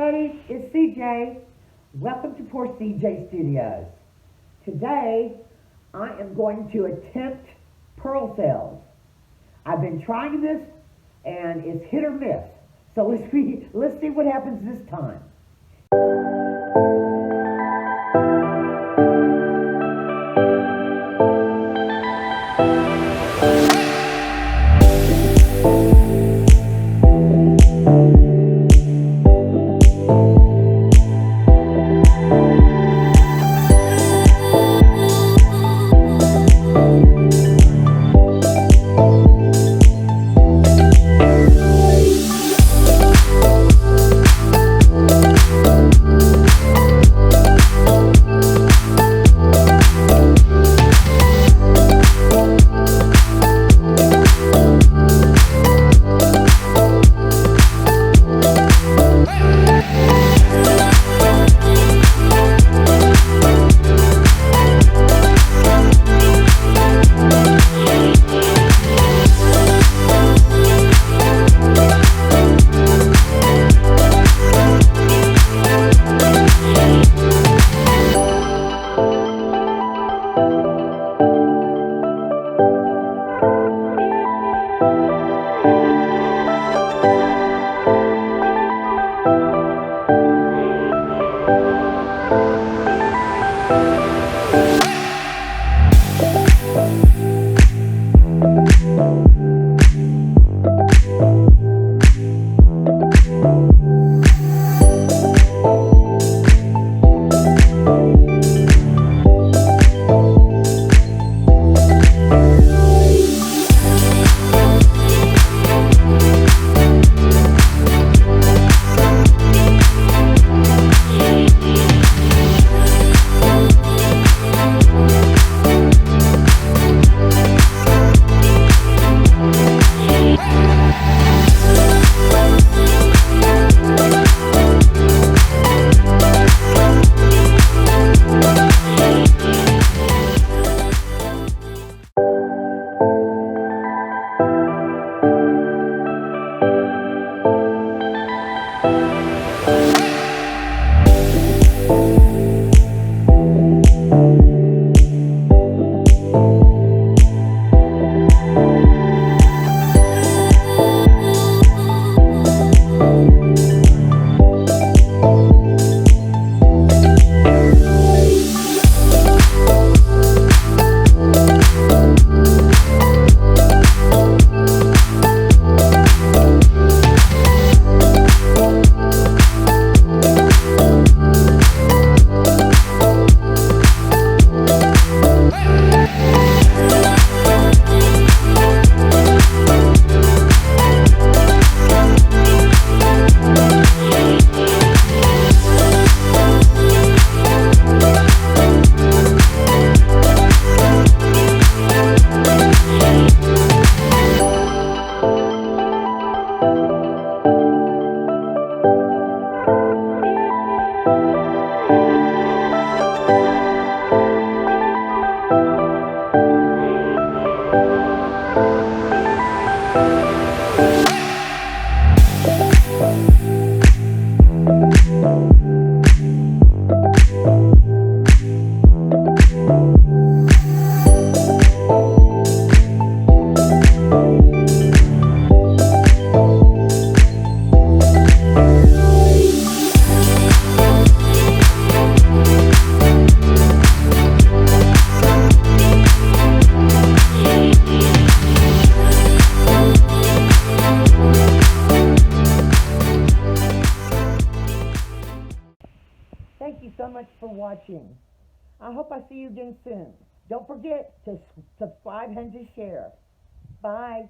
everybody, it's CJ. Welcome to Poor CJ Studios. Today, I am going to attempt pearl cells. I've been trying this, and it's hit or miss. So let's see what happens this time. Thank you so much for watching. I hope I see you again soon. Don't forget to subscribe and to share. Bye.